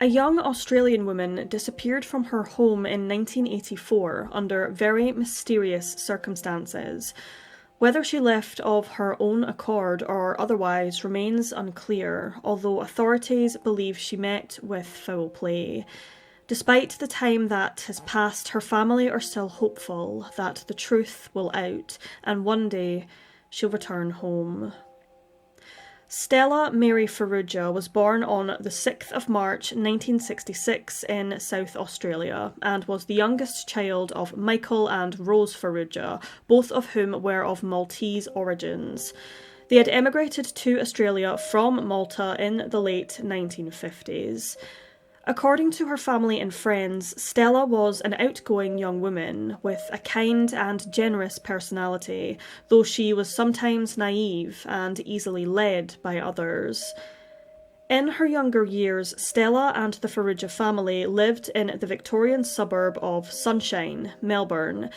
A young Australian woman disappeared from her home in 1984 under very mysterious circumstances. Whether she left of her own accord or otherwise remains unclear, although authorities believe she met with foul play. Despite the time that has passed, her family are still hopeful that the truth will out, and one day she'll return home. Stella Mary Farrugia was born on the 6th of March 1966 in South Australia and was the youngest child of Michael and Rose Farrugia, both of whom were of Maltese origins. They had emigrated to Australia from Malta in the late 1950s. According to her family and friends, Stella was an outgoing young woman with a kind and generous personality, though she was sometimes naive and easily led by others. In her younger years, Stella and the Farrugia family lived in the Victorian suburb of Sunshine, Melbourne.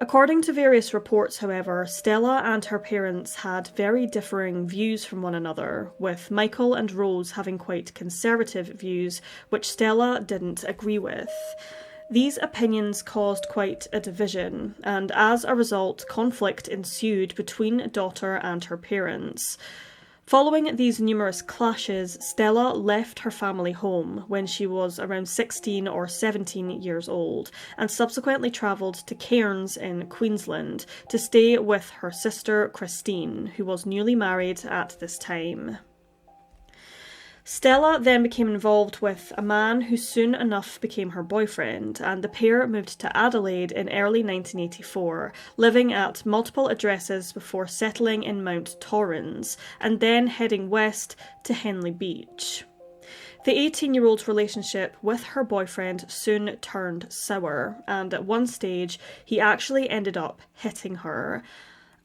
According to various reports, however, Stella and her parents had very differing views from one another, with Michael and Rose having quite conservative views, which Stella didn't agree with. These opinions caused quite a division, and as a result, conflict ensued between daughter and her parents. Following these numerous clashes, Stella left her family home when she was around 16 or 17 years old and subsequently travelled to Cairns in Queensland to stay with her sister Christine, who was newly married at this time. Stella then became involved with a man who soon enough became her boyfriend, and the pair moved to Adelaide in early 1984, living at multiple addresses before settling in Mount Torrens, and then heading west to Henley Beach. The 18-year-old's relationship with her boyfriend soon turned sour, and at one stage he actually ended up hitting her.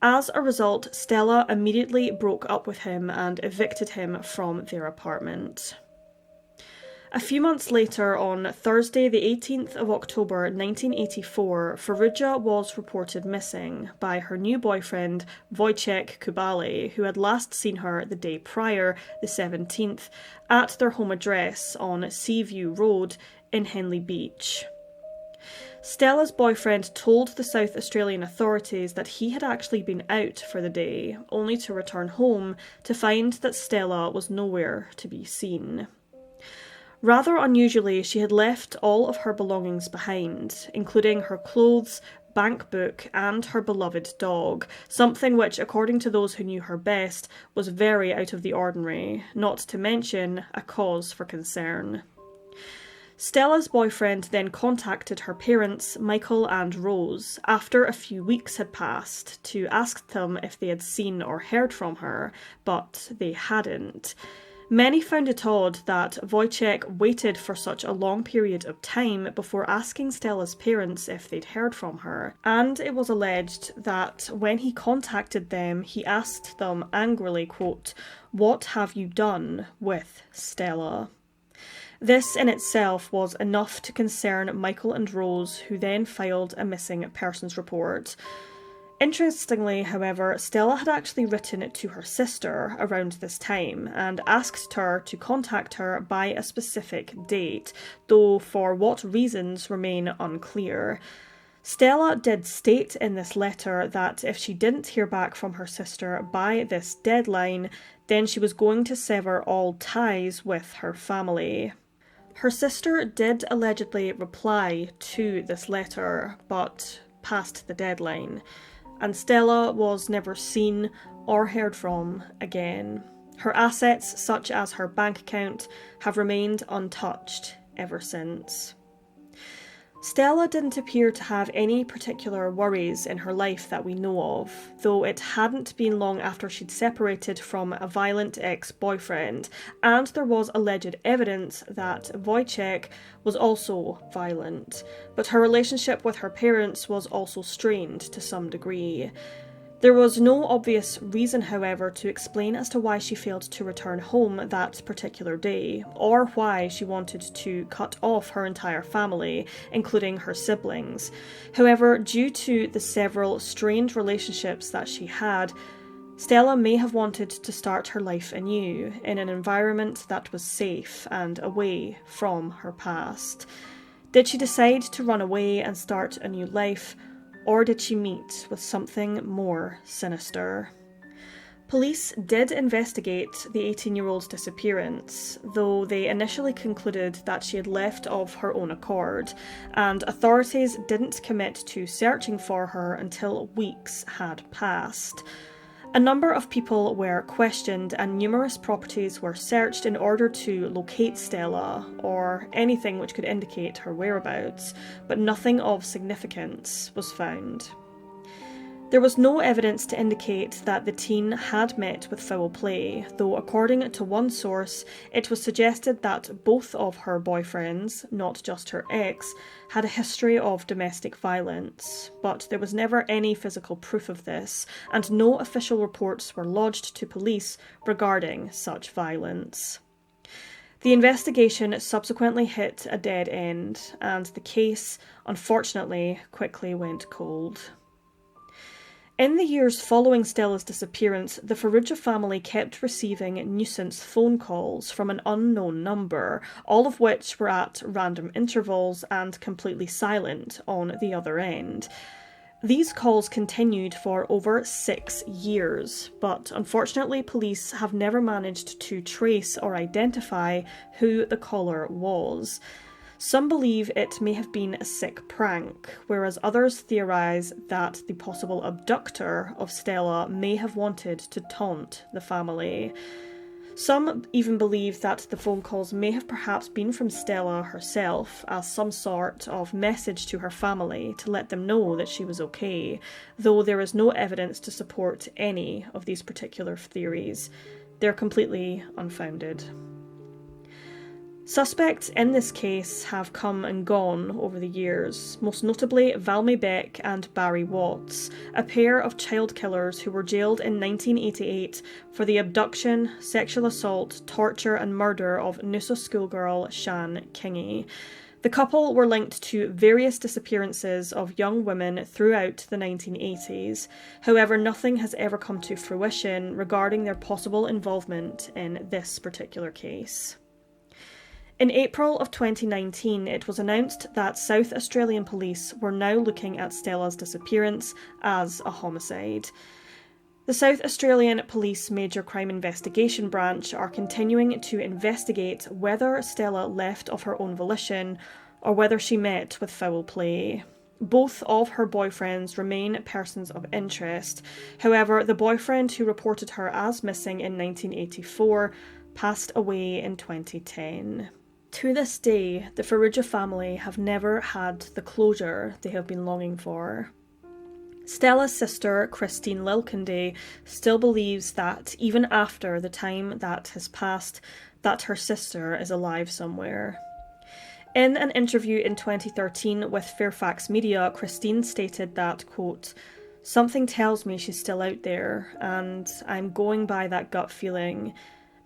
As a result, Stella immediately broke up with him and evicted him from their apartment. A few months later, on Thursday the 18th of October 1984, Farrugia was reported missing by her new boyfriend, Wojciech Kubale, who had last seen her the day prior, the 17th, at their home address on Seaview Road in Henley Beach. Stella's boyfriend told the South Australian authorities that he had actually been out for the day, only to return home to find that Stella was nowhere to be seen. Rather unusually, she had left all of her belongings behind, including her clothes, bank book, and her beloved dog, something which, according to those who knew her best, was very out of the ordinary, not to mention a cause for concern. Stella's boyfriend then contacted her parents, Michael and Rose, after a few weeks had passed to ask them if they had seen or heard from her, but they hadn't. Many found it odd that Wojciech waited for such a long period of time before asking Stella's parents if they'd heard from her, and it was alleged that when he contacted them, he asked them angrily, quote, "What have you done with Stella?" This in itself was enough to concern Michael and Rose, who then filed a missing persons report. Interestingly, however, Stella had actually written to her sister around this time and asked her to contact her by a specific date, though for what reasons remain unclear. Stella did state in this letter that if she didn't hear back from her sister by this deadline, then she was going to sever all ties with her family. Her sister did allegedly reply to this letter, but past the deadline, and Stella was never seen or heard from again. Her assets, such as her bank account, have remained untouched ever since. Stella didn't appear to have any particular worries in her life that we know of, though it hadn't been long after she'd separated from a violent ex-boyfriend, and there was alleged evidence that Wojciech was also violent, but her relationship with her parents was also strained to some degree. There was no obvious reason, however, to explain as to why she failed to return home that particular day, or why she wanted to cut off her entire family, including her siblings. However, due to the several strained relationships that she had, Stella may have wanted to start her life anew in an environment that was safe and away from her past. Did she decide to run away and start a new life, or did she meet with something more sinister? Police did investigate the 18-year-old's disappearance, though they initially concluded that she had left of her own accord, and authorities didn't commit to searching for her until weeks had passed. A number of people were questioned and numerous properties were searched in order to locate Stella, or anything which could indicate her whereabouts, but nothing of significance was found. There was no evidence to indicate that the teen had met with foul play, though according to one source, it was suggested that both of her boyfriends, not just her ex, had a history of domestic violence, but there was never any physical proof of this, and no official reports were lodged to police regarding such violence. The investigation subsequently hit a dead end, and the case, unfortunately, quickly went cold. In the years following Stella's disappearance, the Farrugia family kept receiving nuisance phone calls from an unknown number, all of which were at random intervals and completely silent on the other end. These calls continued for over 6 years, but unfortunately police have never managed to trace or identify who the caller was. Some believe it may have been a sick prank, whereas others theorise that the possible abductor of Stella may have wanted to taunt the family. Some even believe that the phone calls may have perhaps been from Stella herself as some sort of message to her family to let them know that she was okay, though there is no evidence to support any of these particular theories. They're completely unfounded. Suspects in this case have come and gone over the years, most notably Valmy Beck and Barry Watts, a pair of child killers who were jailed in 1988 for the abduction, sexual assault, torture and murder of Noosa schoolgirl Shan Kingy. The couple were linked to various disappearances of young women throughout the 1980s. However, nothing has ever come to fruition regarding their possible involvement in this particular case. In April of 2019, it was announced that South Australian police were now looking at Stella's disappearance as a homicide. The South Australian Police Major Crime Investigation Branch are continuing to investigate whether Stella left of her own volition or whether she met with foul play. Both of her boyfriends remain persons of interest. However, the boyfriend who reported her as missing in 1984 passed away in 2010. To this day, the Farrugia family have never had the closure they have been longing for. Stella's sister, Christine Lilkenday, still believes that even after the time that has passed, that her sister is alive somewhere. In an interview in 2013 with Fairfax Media, Christine stated that, quote, "Something tells me she's still out there, and I'm going by that gut feeling.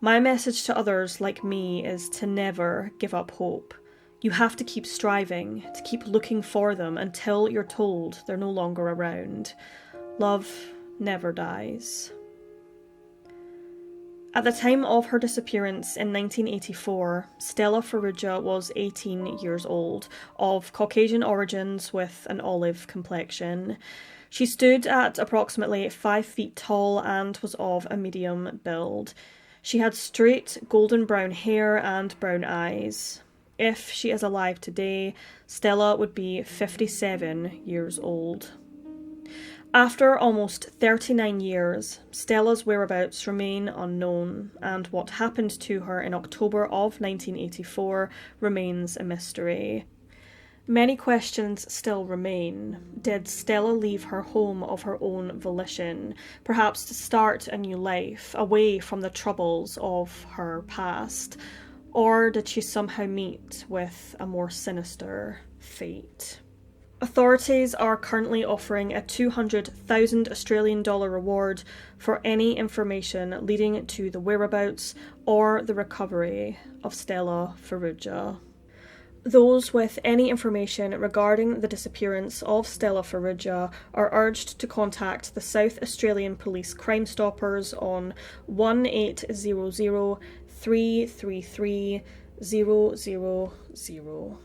My message to others like me is to never give up hope. You have to keep striving, to keep looking for them until you're told they're no longer around. Love never dies." At the time of her disappearance in 1984, Stella Farrugia was 18 years old, of Caucasian origins with an olive complexion. She stood at approximately 5 feet tall and was of a medium build. She had straight golden brown hair and brown eyes. If she is alive today, Stella would be 57 years old. After almost 39 years, Stella's whereabouts remain unknown, and what happened to her in October of 1984 remains a mystery. Many questions still remain. Did Stella leave her home of her own volition, perhaps to start a new life, away from the troubles of her past? Or did she somehow meet with a more sinister fate? Authorities are currently offering a $200,000 Australian reward for any information leading to the whereabouts or the recovery of Stella Farrugia. Those with any information regarding the disappearance of Stella Farrugia are urged to contact the South Australian Police Crimestoppers on 1800 333 000.